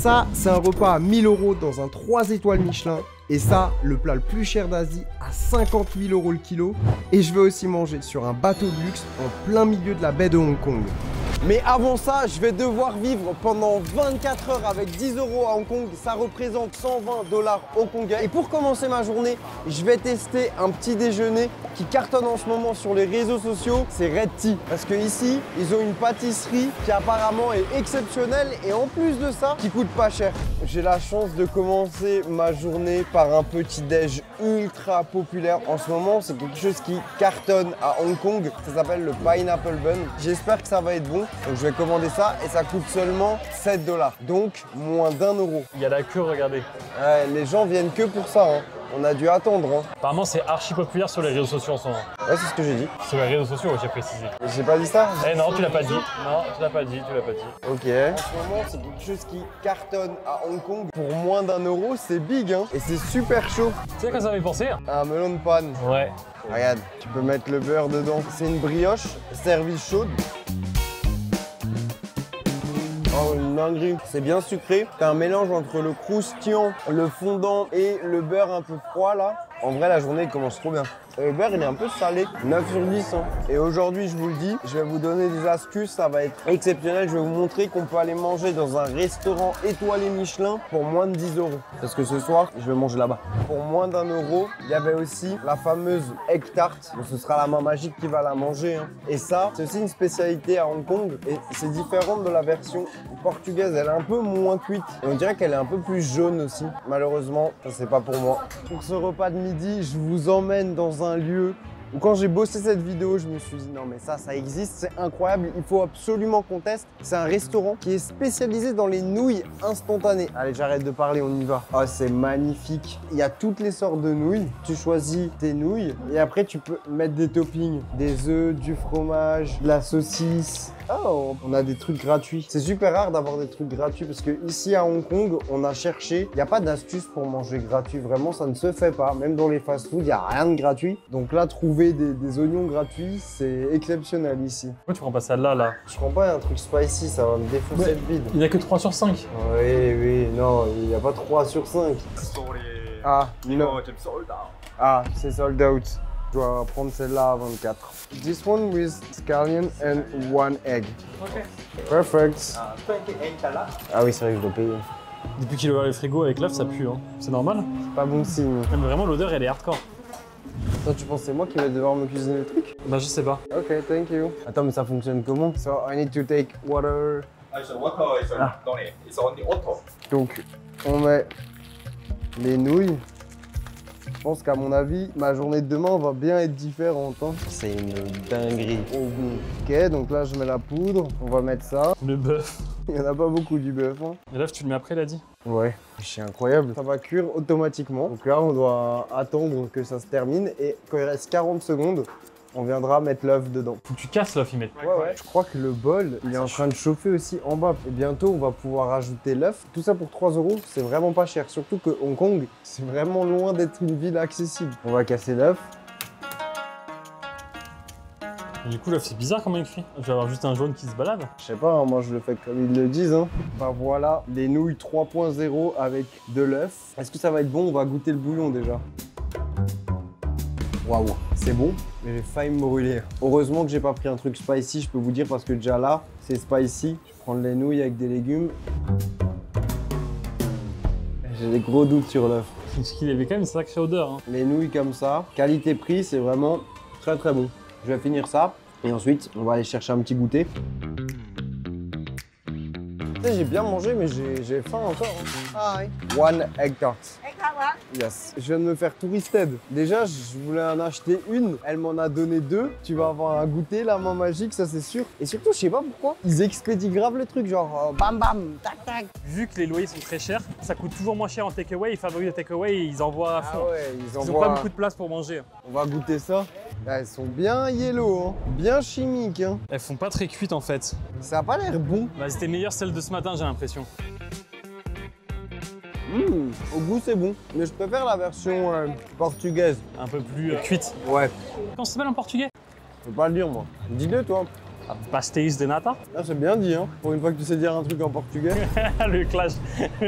Ça, c'est un repas à 1000 € dans un 3 étoiles Michelin. Et ça, le plat le plus cher d'Asie, à 50 000 € le kilo. Et je vais aussi manger sur un bateau de luxe en plein milieu de la baie de Hong Kong. Mais avant ça, je vais devoir vivre pendant 24 heures avec 10 € à Hong Kong. Ça représente 120 $ hongkongais. Et pour commencer ma journée, je vais tester un petit déjeuner qui cartonne en ce moment sur les réseaux sociaux. C'est Red Tea. Parce que ici, ils ont une pâtisserie qui apparemment est exceptionnelle et en plus de ça, qui coûte pas cher. J'ai la chance de commencer ma journée par un petit déj ultra populaire. En ce moment, c'est quelque chose qui cartonne à Hong Kong. Ça s'appelle le Pineapple Bun. J'espère que ça va être bon. Donc je vais commander ça et ça coûte seulement 7 $. Donc moins d'1 €. Il y a la queue, regardez. Ouais, les gens viennent que pour ça. Hein. On a dû attendre. Hein. Apparemment, c'est archi populaire sur les réseaux sociaux en ce moment. Ouais, c'est ce que j'ai dit. Sur les réseaux sociaux, j'ai précisé. J'ai pas dit ça? Eh non, tu l'as pas dit. Non, tu l'as pas dit, tu l'as pas dit. Ok. En ce moment, c'est quelque chose qui cartonne à Hong Kong. Pour moins d'1 €, c'est big. Hein. Et c'est super chaud. Tu sais quoi ça m'avait pensé? Un melon de panne. Ouais. Regarde, tu peux mettre le beurre dedans. C'est une brioche servie chaude. Oh, une dinguerie. C'est bien sucré. T'as un mélange entre le croustillant, le fondant et le beurre un peu froid là. En vrai, la journée commence trop bien. Le beurre, il est un peu salé. 9 sur 10. Hein. Et aujourd'hui, je vous le dis, je vais vous donner des astuces. Ça va être exceptionnel. Je vais vous montrer qu'on peut aller manger dans un restaurant étoilé Michelin pour moins de 10 €. Parce que ce soir, je vais manger là-bas. Pour moins d'1 €, il y avait aussi la fameuse egg tart. Donc, ce sera la main magique qui va la manger. Hein. Et ça, c'est aussi une spécialité à Hong Kong. Et c'est différent de la version portugaise. Elle est un peu moins cuite. Et on dirait qu'elle est un peu plus jaune aussi. Malheureusement, ça, c'est pas pour moi. Pour ce repas de midi, je vous emmène dans un lieu où quand j'ai bossé cette vidéo, je me suis dit non mais ça existe, c'est incroyable, il faut absolument qu'on teste. C'est un restaurant qui est spécialisé dans les nouilles instantanées. Allez, j'arrête de parler, on y va. Oh, c'est magnifique. Il y a toutes les sortes de nouilles. Tu choisis tes nouilles et après tu peux mettre des toppings, des œufs, du fromage, de la saucisse. Oh, on a des trucs gratuits. C'est super rare d'avoir des trucs gratuits parce que ici à Hong Kong, on a cherché. Il n'y a pas d'astuce pour manger gratuit. Vraiment, ça ne se fait pas. Même dans les fast-food, il n'y a rien de gratuit. Donc là, trouver des oignons gratuits, c'est exceptionnel ici. Pourquoi tu prends pas celle-là, là? Je prends pas un truc spicy, ça va me défoncer le bide. Il n'y a que 3 sur 5. Oui, non, il n'y a pas 3 sur 5. Ah, non. Ah, c'est sold out. Je dois prendre celle-là à 24. This one with scallion and 1 egg. Okay. Perfect. 28 $. Ah oui, c'est vrai que je dois payer. Depuis qu'il est ouvert le frigo avec l'œuf, ça pue. Hein. C'est normal? C'est pas bon signe. Mais vraiment, l'odeur, elle est hardcore. Toi, tu penses que c'est moi qui vais devoir me cuisiner le truc? Bah, je sais pas. Ok, thank you. Attends, mais ça fonctionne comment? So, I need to take water. So water is no need. It's only auto. Donc, on met les nouilles. Je pense qu'à mon avis, ma journée de demain va bien être différente. Hein. C'est une dinguerie. Oh, bon. Ok, donc là, je mets la poudre. On va mettre ça. Le bœuf. Il n'y en a pas beaucoup du bœuf. Hein. Et l'œuf, tu le mets après, il a dit? Ouais, c'est incroyable. Ça va cuire automatiquement. Donc là, on doit attendre que ça se termine. Et quand il reste 40 secondes, on viendra mettre l'œuf dedans. Faut que tu casses l'œuf, il met. Ouais. Je crois que le bol, il est en train de chauffer aussi en bas. Et bientôt, on va pouvoir rajouter l'œuf. Tout ça pour 3 €, c'est vraiment pas cher. Surtout que Hong Kong, c'est vraiment loin d'être une ville accessible. On va casser l'œuf. Du coup, l'œuf, c'est bizarre comment il cuit. Je vais avoir juste un jaune qui se balade. Je sais pas, hein, moi je le fais comme ils le disent. Hein. Bah voilà, les nouilles 3.0 avec de l'œuf. Est-ce que ça va être bon? On va goûter le bouillon déjà. Waouh, c'est bon, mais j'ai failli me brûler. Heureusement que j'ai pas pris un truc spicy, je peux vous dire, parce que déjà là, c'est spicy. Je vais prendre les nouilles avec des légumes. J'ai des gros doutes sur l'œuf. Parce qu'il avait quand même une sacrée odeur. Hein. Les nouilles comme ça, qualité-prix, c'est vraiment très très bon. Je vais finir ça et ensuite, on va aller chercher un petit goûter. Tu sais, j'ai bien mangé, mais j'ai faim encore. Hein. One egg tart. Yes. Je viens de me faire touristed. Déjà, je voulais en acheter une. Elle m'en a donné 2. Tu vas avoir un goûter, la main magique, ça c'est sûr. Et surtout, je sais pas pourquoi. Ils expédient grave le truc, genre bam bam, tac tac. Vu que les loyers sont très chers, ça coûte toujours moins cher en takeaway. Ils favorisent le takeaway et ils envoient à fond. Ah ouais, ils Ils envoient. ont pas beaucoup de place pour manger. On va goûter ça. Elles sont bien yellow, hein. Bien chimiques. Hein. Elles font pas très cuites en fait. Ça a pas l'air bon. Bah, c'était meilleur celle de ce matin, j'ai l'impression. Au goût, c'est bon. Mais je préfère la version portugaise. Un peu plus cuite. Ouais. Comment ça s'appelle en portugais? Je peux pas le dire, moi. Dis-le, toi. Pastéis de nata. Ah, c'est bien dit, hein, pour une fois que tu sais dire un truc en portugais. le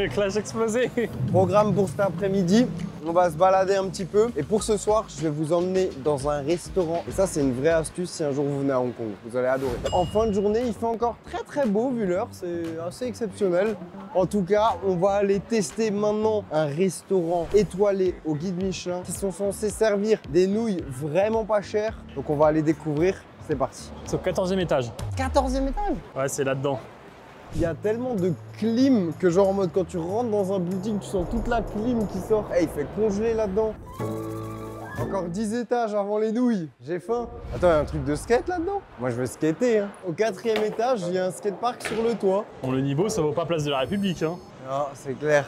clash explosé. Programme pour cet après-midi, on va se balader un petit peu. Et pour ce soir, je vais vous emmener dans un restaurant. Et ça, c'est une vraie astuce si un jour vous venez à Hong Kong. Vous allez adorer. En fin de journée, il fait encore très beau vu l'heure. C'est assez exceptionnel. En tout cas, on va aller tester maintenant un restaurant étoilé au guide Michelin qui sont censés servir des nouilles vraiment pas chères. Donc on va aller découvrir. C'est parti. C'est au 14e étage. 14e étage? Ouais, c'est là-dedans. Il y a tellement de clim que genre en mode quand tu rentres dans un building, tu sens toute la clim qui sort. Hey, il fait congeler là-dedans. Encore 10 étages avant les nouilles. J'ai faim. Attends, il y a un truc de skate là-dedans? Moi, je veux skater. Hein. Au 4e étage, il y a un skatepark sur le toit. Bon, le niveau, ça vaut pas Place de la République. Hein. Ah, c'est clair.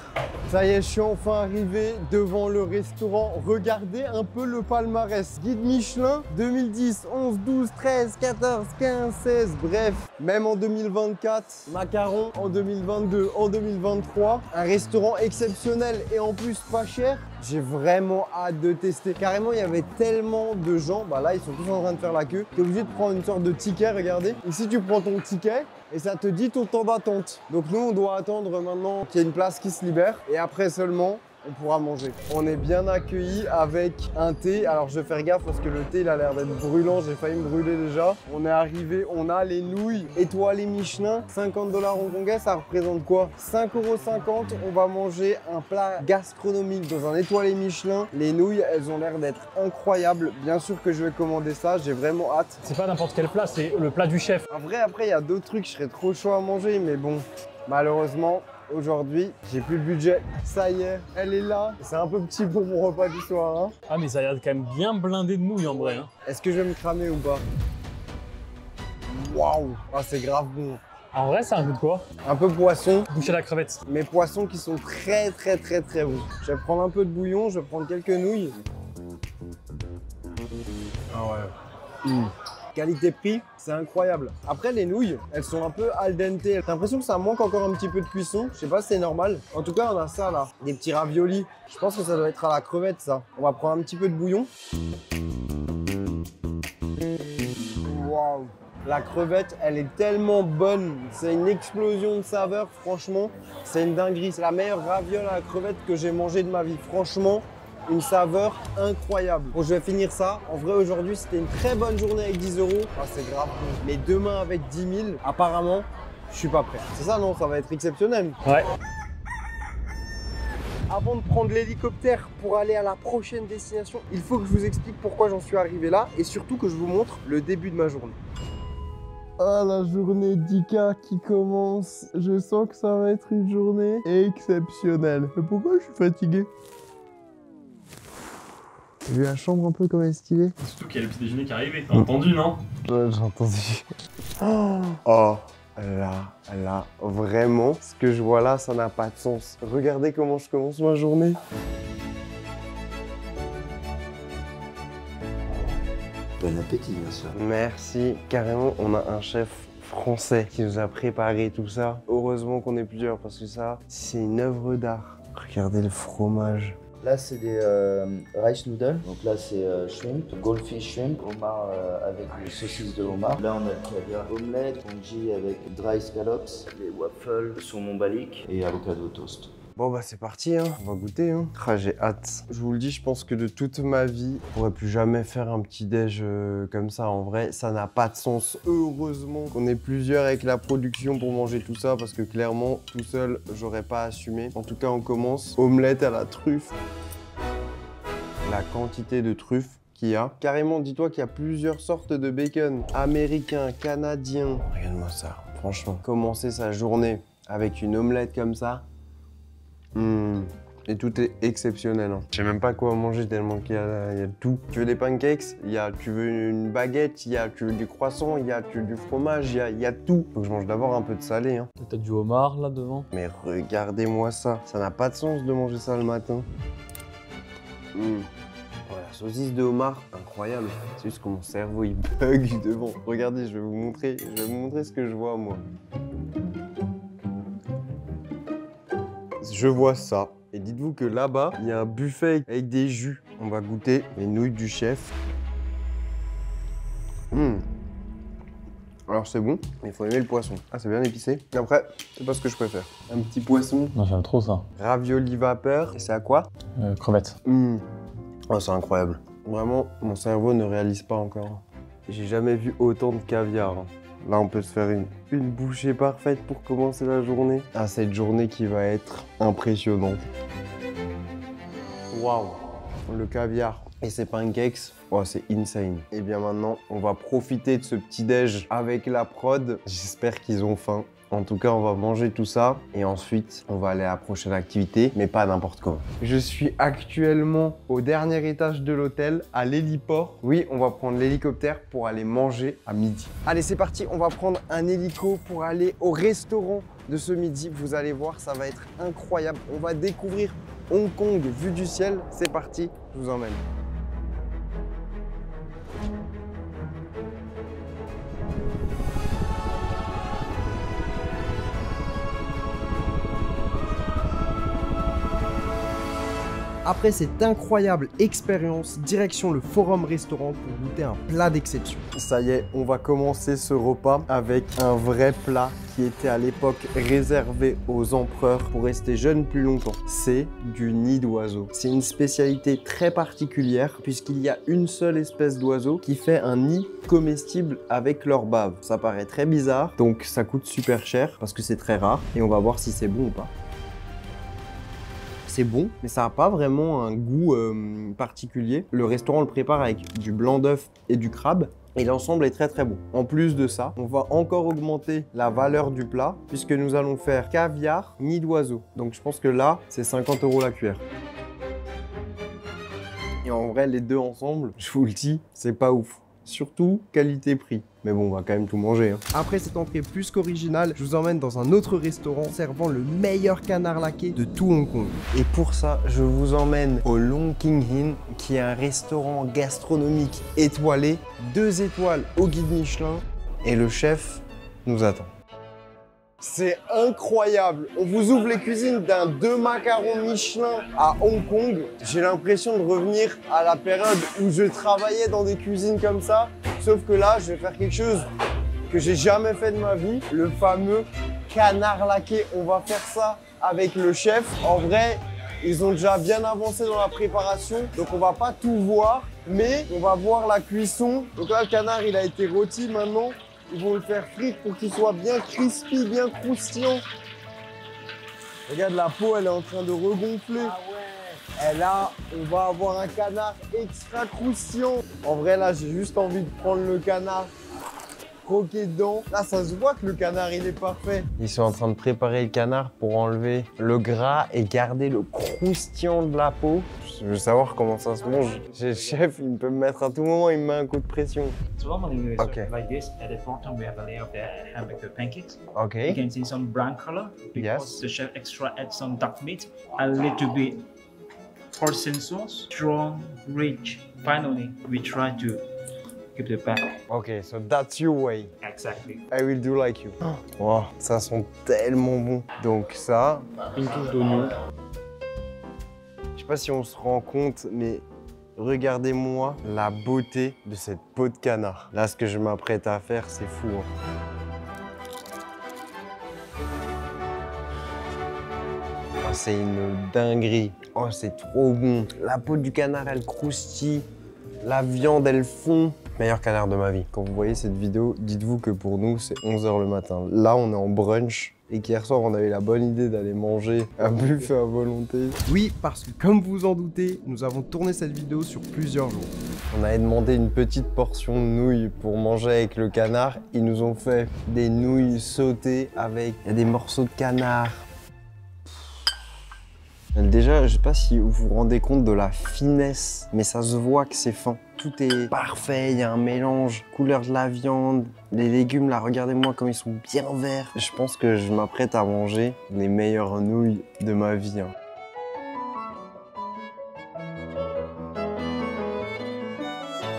Ça y est, je suis enfin arrivé devant le restaurant. Regardez un peu le palmarès. Guide Michelin, 2010, 11, 12, 13, 14, 15, 16, bref. Même en 2024, Macaron en 2022, en 2023. Un restaurant exceptionnel et en plus pas cher. J'ai vraiment hâte de tester. Carrément, il y avait tellement de gens. Bah là, ils sont tous en train de faire la queue. Tu es obligé de prendre une sorte de ticket, regardez. Ici, tu prends ton ticket et ça te dit ton temps d'attente. Donc nous, on doit attendre maintenant qu'il y ait une place qui se libère. Et après seulement, on pourra manger. On est bien accueillis avec un thé. Alors je vais faire gaffe parce que le thé il a l'air d'être brûlant, j'ai failli me brûler déjà. On est arrivé, on a les nouilles étoilées Michelin, 50 $ hongkongais, ça représente quoi? 5,50 €. On va manger un plat gastronomique dans un étoilé Michelin. Les nouilles, elles ont l'air d'être incroyables. Bien sûr que je vais commander ça, j'ai vraiment hâte. C'est pas n'importe quel plat, c'est le plat du chef. En vrai, après, il y a d'autres trucs, je serais trop chaud à manger, mais bon, malheureusement, aujourd'hui, j'ai plus le budget. Ça y est, elle est là. C'est un peu petit pour mon repas du soir. Hein. Ah, mais ça a l'air quand même bien blindé de nouilles en vrai. Hein. Est-ce que je vais me cramer ou pas? Waouh! Ah, c'est grave bon. En vrai, c'est un goût de quoi? Un peu poisson, Boucher à la crevette. mais poissons qui sont très bons. Je vais prendre un peu de bouillon, je vais prendre quelques nouilles. Ah ouais. Qualité-prix, c'est incroyable. Après, les nouilles, elles sont un peu al dente. J'ai l'impression que ça manque encore un petit peu de cuisson. Je sais pas si c'est normal. En tout cas, on a ça là, des petits raviolis. Je pense que ça doit être à la crevette, ça. On va prendre un petit peu de bouillon. Waouh! La crevette, elle est tellement bonne. C'est une explosion de saveurs, franchement. C'est une dinguerie. C'est la meilleure raviole à la crevette que j'ai mangée de ma vie. Franchement, une saveur incroyable. Bon, je vais finir ça. En vrai, aujourd'hui, c'était une très bonne journée avec 10 €. Ah, c'est grave. Mais demain, avec 10 000, apparemment, je suis pas prêt. C'est ça, non? Ça va être exceptionnel. Ouais. Avant de prendre l'hélicoptère pour aller à la prochaine destination, il faut que je vous explique pourquoi j'en suis arrivé là et surtout que je vous montre le début de ma journée. Ah, la journée d'Ika qui commence. Je sens que ça va être une journée exceptionnelle. Mais pourquoi je suis fatigué? T'as vu la chambre un peu comme elle est stylée? Surtout qu'il y a le petit déjeuner qui est arrivé. T'as entendu, non? Ouais, j'ai entendu. Oh là, vraiment, ce que je vois là, ça n'a pas de sens. Regardez comment je commence ma journée. Bon appétit, bien sûr. Merci. Carrément, on a un chef français qui nous a préparé tout ça. Heureusement qu'on est plusieurs parce que ça, c'est une œuvre d'art. Regardez le fromage. Là, c'est des rice noodles. Donc là, c'est shrimp, goldfish shrimp, homard avec des saucisses de homard. Là, on a le caviar omelette, congee avec dry scallops, les waffles, saumon balik et avocado toast. Bon bah c'est parti, hein. On va goûter. Hein. Ah, j'ai hâte. Je vous le dis, je pense que de toute ma vie, je pourrais plus jamais faire un petit déj comme ça. En vrai, ça n'a pas de sens. Heureusement qu'on est plusieurs avec la production pour manger tout ça parce que clairement, tout seul, j'aurais pas assumé. En tout cas, on commence. Omelette à la truffe. La quantité de truffes qu'il y a. Carrément, dis-toi qu'il y a plusieurs sortes de bacon. Américain, canadien. Regarde-moi ça, franchement. Commencer sa journée avec une omelette comme ça. Et tout est exceptionnel. Hein. Je sais même pas quoi manger tellement qu'il y a tout. Tu veux des pancakes? Tu veux une baguette? Tu veux du croissant? Tu veux du fromage? Il y a tout. Faut que je mange d'abord un peu de salé. Hein. T'as du homard là devant. Mais regardez-moi ça. Ça n'a pas de sens de manger ça le matin. Voilà, saucisse de homard, incroyable. C'est juste que mon cerveau il bug devant. Regardez, je vais vous montrer ce que je vois moi. Je vois ça. Et dites-vous que là-bas, il y a un buffet avec des jus. On va goûter les nouilles du chef. Alors c'est bon, mais il faut aimer le poisson. Ah, c'est bien épicé. Et après, c'est pas ce que je préfère. Un petit poisson, Non, j'aime trop ça. ravioli vapeur. Et c'est à quoi? Crevettes. Oh, c'est incroyable. Vraiment, mon cerveau ne réalise pas encore. J'ai jamais vu autant de caviar. Hein. Là, on peut se faire une bouchée parfaite pour commencer la journée. Ah, cette journée qui va être impressionnante. Waouh! Le caviar et ses pancakes, oh, c'est insane. Et bien maintenant, on va profiter de ce petit-déj avec la prod. J'espère qu'ils ont faim. En tout cas, on va manger tout ça et ensuite, on va aller à la prochaine activité, mais pas n'importe comment. Je suis actuellement au dernier étage de l'hôtel, à l'héliport. Oui, on va prendre l'hélicoptère pour aller manger à midi. Allez, c'est parti, on va prendre un hélico pour aller au restaurant de ce midi. Vous allez voir, ça va être incroyable. On va découvrir Hong Kong vue du ciel. C'est parti, je vous emmène. Après cette incroyable expérience, direction le Forum Restaurant pour goûter un plat d'exception. Ça y est, on va commencer ce repas avec un vrai plat qui était à l'époque réservé aux empereurs pour rester jeunes plus longtemps. C'est du nid d'oiseau. C'est une spécialité très particulière puisqu'il y a une seule espèce d'oiseau qui fait un nid comestible avec leur bave. Ça paraît très bizarre, donc ça coûte super cher parce que c'est très rare et on va voir si c'est bon ou pas. C'est bon, mais ça n'a pas vraiment un goût particulier. Le restaurant le prépare avec du blanc d'œuf et du crabe. Et l'ensemble est très très bon. En plus de ça, on va encore augmenter la valeur du plat puisque nous allons faire caviar, nid d'oiseau. Donc je pense que là, c'est 50 € la cuillère. Et en vrai, les deux ensemble, je vous le dis, c'est pas ouf. Surtout qualité-prix. Mais bon, on va quand même tout manger. Hein. Après cette entrée plus qu'originale, je vous emmène dans un autre restaurant servant le meilleur canard laqué de tout Hong Kong. Et pour ça, je vous emmène au Long King Inn, qui est un restaurant gastronomique étoilé, 2 étoiles au guide Michelin, et le chef nous attend. C'est incroyable. On vous ouvre les cuisines d'un 2 macarons Michelin à Hong Kong. J'ai l'impression de revenir à la période où je travaillais dans des cuisines comme ça. Sauf que là, je vais faire quelque chose que j'ai jamais fait de ma vie. Le fameux canard laqué. On va faire ça avec le chef. En vrai, ils ont déjà bien avancé dans la préparation. Donc on va pas tout voir, mais on va voir la cuisson. Donc là, le canard, il a été rôti maintenant. Ils vont le faire frire pour qu'il soit bien crispy, bien croustillant. Regarde, la peau, elle est en train de regonfler. Ah ouais. Et là, on va avoir un canard extra croustillant. En vrai, là, j'ai juste envie de prendre le canard, croquer dedans. Là, ça se voit que le canard, il est parfait. Ils sont en train de préparer le canard pour enlever le gras et garder le croustillant de la peau. Je veux savoir comment ça se mange. J'ai le chef, il peut me mettre à tout moment, il me met un coup de pression. So normally it's Okay. like this. At the bottom we have a layer of the hamburger pancakes. You Ok. can see some brown color Yes. because the chef extra add some duck meat, a little bit hoisin sauce, strong, rich. Finally, we try to give the back. Ok, so that's your way. Exactly. I will do like you. Wow, ça sent tellement bon. Donc ça, Une touche d'oignon. je sais pas si on se rend compte, mais regardez-moi la beauté de cette peau de canard. Là, ce que je m'apprête à faire, c'est fou. Hein. Oh, c'est une dinguerie. Oh, c'est trop bon. La peau du canard, elle croustille. La viande, elle fond. Meilleur canard de ma vie. Quand vous voyez cette vidéo, dites-vous que pour nous, c'est 11 h le matin. Là, on est en brunch. Et qu'hier soir, on avait la bonne idée d'aller manger un buffet à volonté. Oui, parce que comme vous en doutez, nous avons tourné cette vidéo sur plusieurs jours. On avait demandé une petite portion de nouilles pour manger avec le canard. Ils nous ont fait des nouilles sautées avec des morceaux de canard. Déjà, je sais pas si vous vous rendez compte de la finesse, mais ça se voit que c'est fin. Tout est parfait, il y a un mélange, couleur de la viande, les légumes là, regardez-moi comme ils sont bien verts. Je pense que je m'apprête à manger les meilleures nouilles de ma vie. Hein.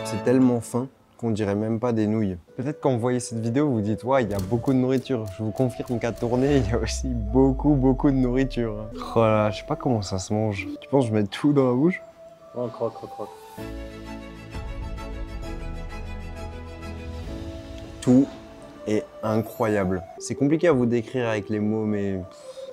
C'est tellement fin qu'on dirait même pas des nouilles. Peut-être quand vous voyez cette vidéo, vous dites « Ouais, il y a beaucoup de nourriture ». Je vous confirme qu'à tourner, il y a aussi beaucoup de nourriture. Hein. Oh là, je sais pas comment ça se mange. Tu penses que je mets tout dans la bouche? Oh, croque, croque, croque. Tout est incroyable. C'est compliqué à vous décrire avec les mots, mais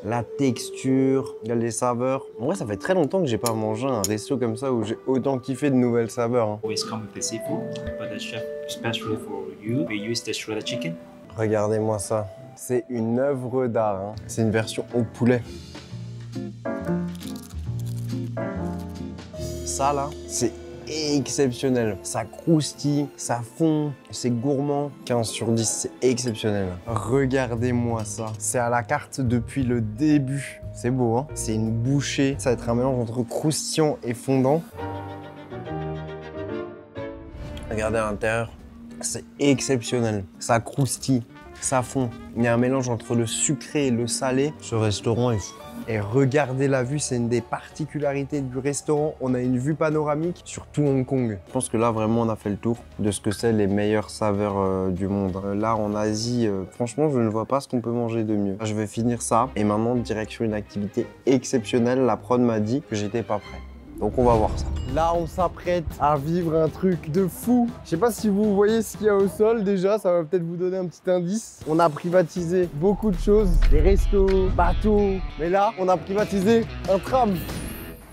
la texture, les saveurs. En vrai, ça fait très longtemps que j'ai pas mangé un resto comme ça où j'ai autant kiffé de nouvelles saveurs. Hein. Always come with the seafood, but the chef, especially for you, we use the shredded chicken. Regardez-moi ça. C'est une œuvre d'art. Hein. C'est une version au poulet. Ça là, c'est exceptionnel. Ça croustille, ça fond, c'est gourmand. 15 sur 10, c'est exceptionnel. Regardez-moi ça. C'est à la carte depuis le début. C'est beau, hein? C'est une bouchée. Ça va être un mélange entre croustillant et fondant. Regardez à l'intérieur. C'est exceptionnel. Ça croustille, ça fond. Il y a un mélange entre le sucré et le salé. Ce restaurant est fou. Et regardez la vue, c'est une des particularités du restaurant. On a une vue panoramique sur tout Hong Kong. Je pense que là, vraiment, on a fait le tour de ce que c'est les meilleures saveurs du monde. Là, en Asie, franchement, je ne vois pas ce qu'on peut manger de mieux. Je vais finir ça. Et maintenant, direction une activité exceptionnelle. La prod m'a dit que j'étais pas prêt. Donc on va voir ça. Là, on s'apprête à vivre un truc de fou. Je sais pas si vous voyez ce qu'il y a au sol déjà, ça va peut-être vous donner un petit indice. On a privatisé beaucoup de choses, des restos, bateaux. Mais là, on a privatisé un tram.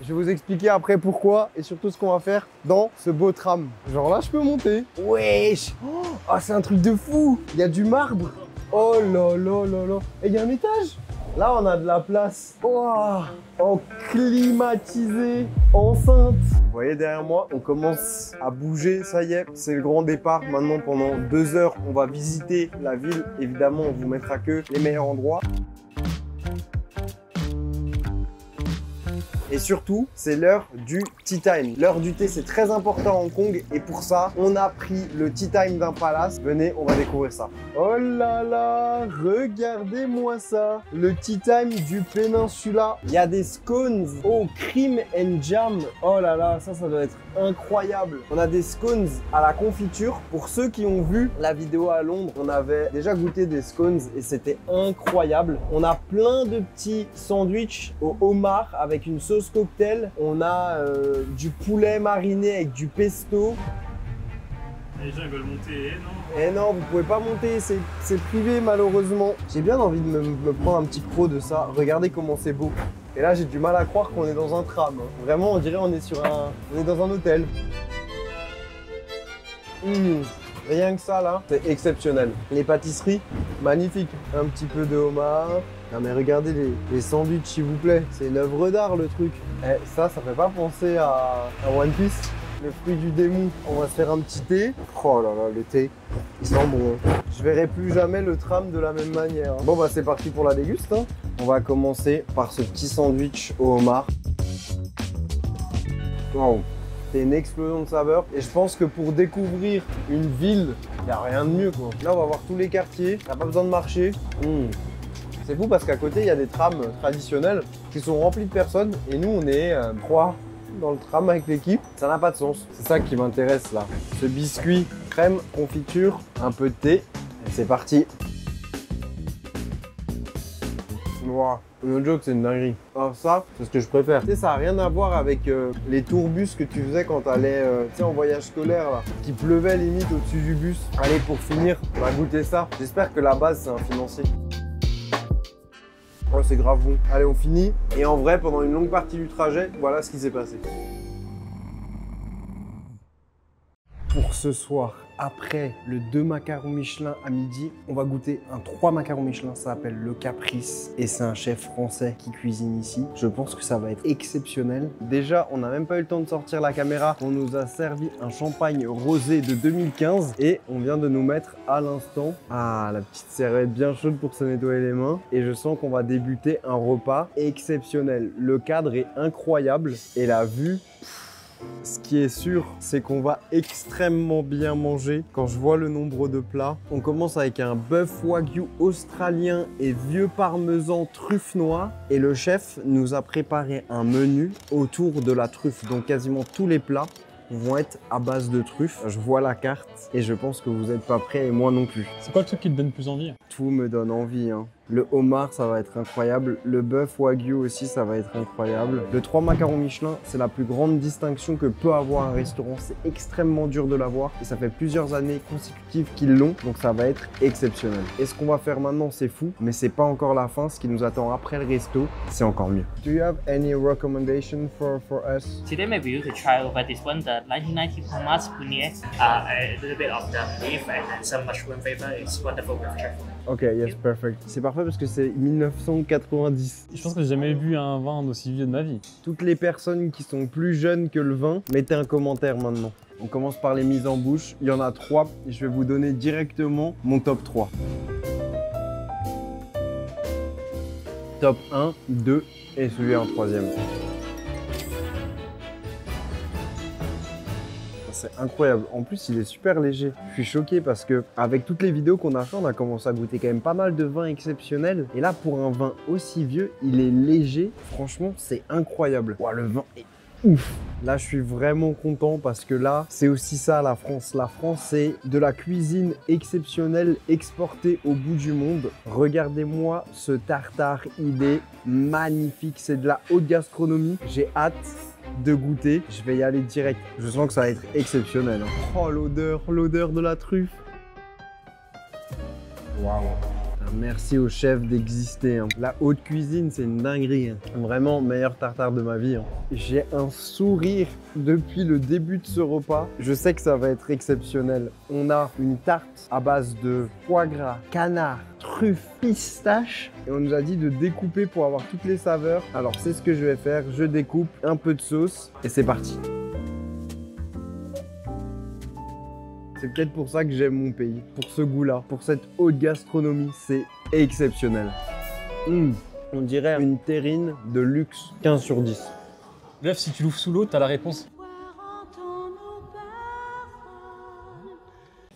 Je vais vous expliquer après pourquoi et surtout ce qu'on va faire dans ce beau tram. Genre là, je peux monter. Wesh! Oh, c'est un truc de fou! Il y a du marbre. Oh là là là là. Et il y a un étage. Là, on a de la place. Oh, en climatisé, enceinte. Vous voyez derrière moi, on commence à bouger. Ça y est, c'est le grand départ. Maintenant, pendant 2 heures, on va visiter la ville. Évidemment, on vous mettra que les meilleurs endroits. Et surtout, c'est l'heure du tea time. L'heure du thé, c'est très important à Hong Kong. Et pour ça, on a pris le tea time d'un palace. Venez, on va découvrir ça. Oh là là, regardez-moi ça. Le tea time du Peninsula. Il y a des scones au cream and jam. Oh là là, ça doit être incroyable. On a des scones à la confiture. Pour ceux qui ont vu la vidéo à Londres, on avait déjà goûté des scones et c'était incroyable. On a plein de petits sandwichs au homard avec une sauce cocktail. On a du poulet mariné avec du pesto. Les gens veulent monter, non? Eh non, vous pouvez pas monter, c'est privé malheureusement. J'ai bien envie de me prendre un petit pro de ça. Regardez comment c'est beau. Et là, j'ai du mal à croire qu'on est dans un tram. Vraiment, on dirait on est dans un hôtel. Rien que ça là, c'est exceptionnel. Les pâtisseries, magnifiques. Un petit peu de homard. Non mais regardez les sandwichs s'il vous plaît. C'est une œuvre d'art le truc. Eh, ça fait pas penser à One Piece, le fruit du démon. On va se faire un petit thé. Oh là là, le thé, il sent bon. Je verrai plus jamais le tram de la même manière. Bon bah c'est parti pour la déguste. Hein. On va commencer par ce petit sandwich au homard. Wow. C'est une explosion de saveurs et je pense que pour découvrir une ville, il n'y a rien de mieux quoi. Là on va voir tous les quartiers, t'as pas besoin de marcher. C'est fou parce qu'à côté il y a des trams traditionnels qui sont remplis de personnes et nous on est 3 dans le tram avec l'équipe. Ça n'a pas de sens. C'est ça qui m'intéresse là. Ce biscuit, crème, confiture, un peu de thé et c'est parti. Wow. No joke, c'est une dinguerie. Alors ça, c'est ce que je préfère. Tu sais, ça n'a rien à voir avec les tourbus que tu faisais quand tu allais en voyage scolaire, là, qui pleuvait limite au-dessus du bus. Allez, pour finir, on va goûter ça. J'espère que la base, c'est un financier. Oh, c'est grave bon. Allez, on finit. Et en vrai, pendant une longue partie du trajet, voilà ce qui s'est passé. Pour ce soir, après le 2 macarons Michelin à midi, on va goûter un 3 macarons Michelin, ça s'appelle le Caprice et c'est un chef français qui cuisine ici. Je pense que ça va être exceptionnel. Déjà, on n'a même pas eu le temps de sortir la caméra. On nous a servi un champagne rosé de 2015 et on vient de nous mettre à l'instant la petite serviette bien chaude pour se nettoyer les mains et je sens qu'on va débuter un repas exceptionnel. Le cadre est incroyable et la vue... Ce qui est sûr, c'est qu'on va extrêmement bien manger. Quand je vois le nombre de plats, on commence avec un bœuf wagyu australien et vieux parmesan truffe noire. Et le chef nous a préparé un menu autour de la truffe. Donc quasiment tous les plats vont être à base de truffes. Je vois la carte et je pense que vous n'êtes pas prêts et moi non plus. C'est quoi le truc qui te donne plus envie? Tout me donne envie. Hein. Le homard, ça va être incroyable. Le bœuf wagyu aussi, ça va être incroyable. Le 3 macarons Michelin, c'est la plus grande distinction que peut avoir un restaurant. C'est extrêmement dur de l'avoir et ça fait plusieurs années consécutives qu'ils l'ont, donc ça va être exceptionnel. Et ce qu'on va faire maintenant, c'est fou, mais c'est pas encore la fin. Ce qui nous attend après le resto, c'est encore mieux. Do you have any recommendation for us? Today maybe you could try over this one, the 1990 Palmas Punier. A little bit of the beef and then some mushroom flavor. It's wonderful with truffle. Ok, yes, perfect. C'est parfait parce que c'est 1990. Je pense que j'ai jamais bu un vin d'aussi vieux de ma vie. Toutes les personnes qui sont plus jeunes que le vin, mettez un commentaire maintenant. On commence par les mises en bouche. Il y en a 3 et je vais vous donner directement mon top 3. Top 1, 2 et celui en 3e. C'est incroyable. En plus, il est super léger. Je suis choqué parce que avec toutes les vidéos qu'on a fait, on a commencé à goûter quand même pas mal de vins exceptionnels. Et là, pour un vin aussi vieux, il est léger. Franchement, c'est incroyable. Wow, le vin est ouf. Là, je suis vraiment content parce que là, c'est aussi ça la France. La France, c'est de la cuisine exceptionnelle exportée au bout du monde. Regardez-moi ce tartare, il est magnifique. C'est de la haute gastronomie. J'ai hâte de goûter. Je vais y aller direct. Je sens que ça va être exceptionnel. Oh, l'odeur de la truffe. Waouh. Merci au chef d'exister. La haute cuisine, c'est une dinguerie. Vraiment, meilleur tartare de ma vie. J'ai un sourire depuis le début de ce repas. Je sais que ça va être exceptionnel. On a une tarte à base de foie gras, canard, truffe, pistache. Et on nous a dit de découper pour avoir toutes les saveurs. Alors, c'est ce que je vais faire. Je découpe un peu de sauce et c'est parti. C'est peut-être pour ça que j'aime mon pays, pour ce goût-là, pour cette haute gastronomie, c'est exceptionnel. On dirait une terrine de luxe, 15 sur 10. Bref, si tu l'ouvres sous l'eau, t'as la réponse.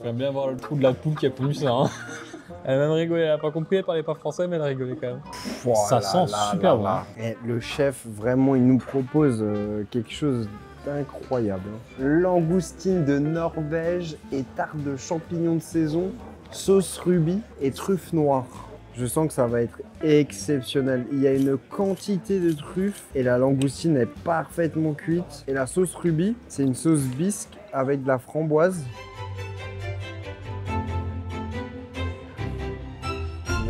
J'aime bien voir le trou de la poule qui a pondu ça. Hein. Elle a même rigolé, elle a pas compris, elle parlait pas français, mais elle a rigolé quand même. Ça sent super bon. Et le chef, vraiment, il nous propose quelque chose incroyable. Langoustine de Norvège et tarte de champignons de saison, sauce rubis et truffe noire. Je sens que ça va être exceptionnel. Il y a une quantité de truffes et la langoustine est parfaitement cuite. Et la sauce rubis, c'est une sauce bisque avec de la framboise.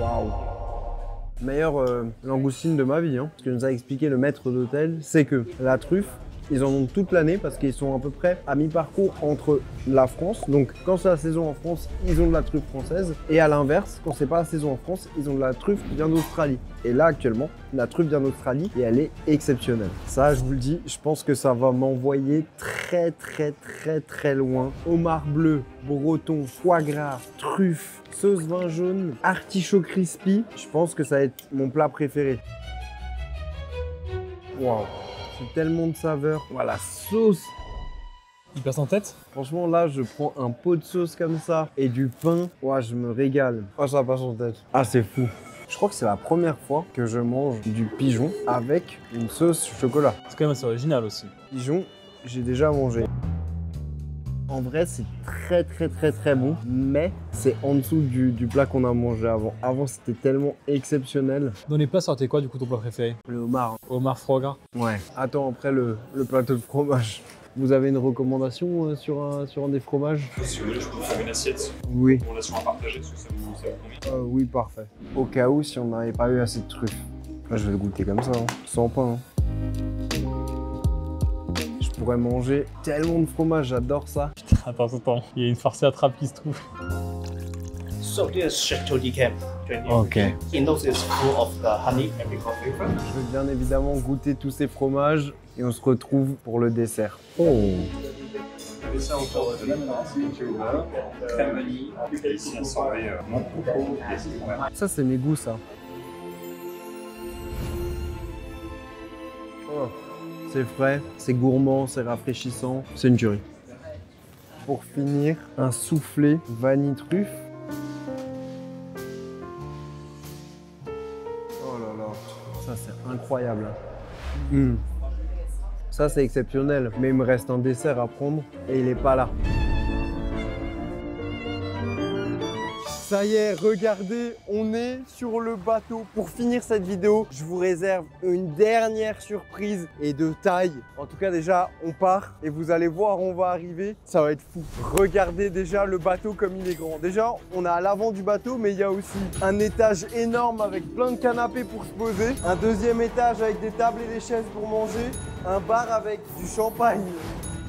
Waouh! Meilleure langoustine de ma vie. Ce que nous a expliqué le maître d'hôtel, c'est que la truffe, ils en ont toute l'année parce qu'ils sont à peu près à mi-parcours entre la France. Donc quand c'est la saison en France, ils ont de la truffe française. Et à l'inverse, quand c'est pas la saison en France, ils ont de la truffe qui vient d'Australie. Et là actuellement, la truffe vient d'Australie et elle est exceptionnelle. Ça, je vous le dis, je pense que ça va m'envoyer très loin. Homard bleu, breton, foie gras, truffe, sauce vin jaune, artichaut crispy. Je pense que ça va être mon plat préféré. Waouh! C'est tellement de saveurs. Voilà, sauce. Il passe en tête? Franchement, là, je prends un pot de sauce comme ça et du pain. Ouais, je me régale. Oh, ça passe en tête. Ah, c'est fou. Je crois que c'est la première fois que je mange du pigeon avec une sauce chocolat. C'est quand même assez original aussi. Pigeon, j'ai déjà mangé. En vrai, c'est très bon, mais c'est en dessous du plat qu'on a mangé avant. Avant, c'était tellement exceptionnel. Dans les plats, sortait quoi du coup ton plat préféré? Le homard. Homard foie gras. Ouais. Attends, après le plateau de fromage. Vous avez une recommandation sur un des fromages? Si vous voulez, je peux vous faire une assiette. Oui. Recommandation à partager, parce que ça vous convient. Oui, parfait. Au cas où, si on n'avait pas eu assez de truffes. Là, je vais le goûter comme ça, sans pain. Je pourrais manger tellement de fromage, j'adore ça. Attends, il y a une farce à trappe qui se trouve. So this is Chateau d'Yquem. Ok. Indoors is full of the honey and apricot flavor. Je vais bien évidemment goûter tous ces fromages et on se retrouve pour le dessert. Oh! Le dessert autour de l'ananas, au beurre, crème vanille, ici assemblé menthe coco et citron vert. Ça, c'est mes goûts, ça. Oh. C'est frais, c'est gourmand, c'est rafraîchissant, c'est une tuerie. Pour finir, un soufflé vanille truffe. Oh là là, ça c'est incroyable. Ça c'est exceptionnel, mais il me reste un dessert à prendre et il n'est pas là. Ça y est, regardez, on est sur le bateau. Pour finir cette vidéo, je vous réserve une dernière surprise et de taille. En tout cas, déjà, on part et vous allez voir, on va arriver. Ça va être fou. Regardez déjà le bateau comme il est grand. Déjà, on a à l'avant du bateau, mais il y a aussi un étage énorme avec plein de canapés pour se poser. Un deuxième étage avec des tables et des chaises pour manger. Un bar avec du champagne.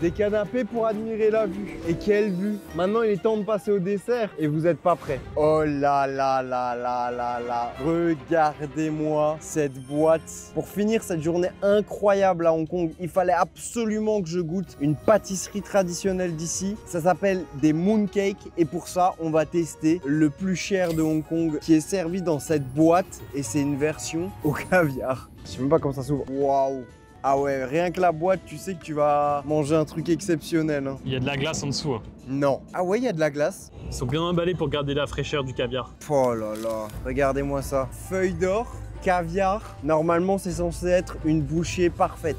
Des canapés pour admirer la vue. Et quelle vue! Maintenant, il est temps de passer au dessert et vous n'êtes pas prêts. Oh là là là là là là! Regardez-moi cette boîte. Pour finir cette journée incroyable à Hong Kong, il fallait absolument que je goûte une pâtisserie traditionnelle d'ici. Ça s'appelle des mooncakes et pour ça, on va tester le plus cher de Hong Kong qui est servi dans cette boîte et c'est une version au caviar. Je sais même pas comment ça s'ouvre. Waouh! Ah ouais, rien que la boîte, tu sais que tu vas manger un truc exceptionnel. Hein. Il y a de la glace en dessous. Hein. Non. Ah ouais, il y a de la glace. Ils sont bien emballés pour garder la fraîcheur du caviar. Oh là là, regardez-moi ça. Feuille d'or, caviar. Normalement, c'est censé être une bouchée parfaite.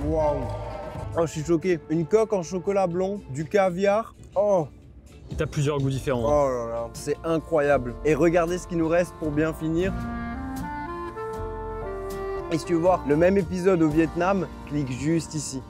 Waouh. Oh, je suis choqué. Une coque en chocolat blanc, du caviar. Oh. Et t'as plusieurs goûts différents. Oh là là, c'est incroyable. Et regardez ce qu'il nous reste pour bien finir. Et si tu veux voir le même épisode au Vietnam, clique juste ici.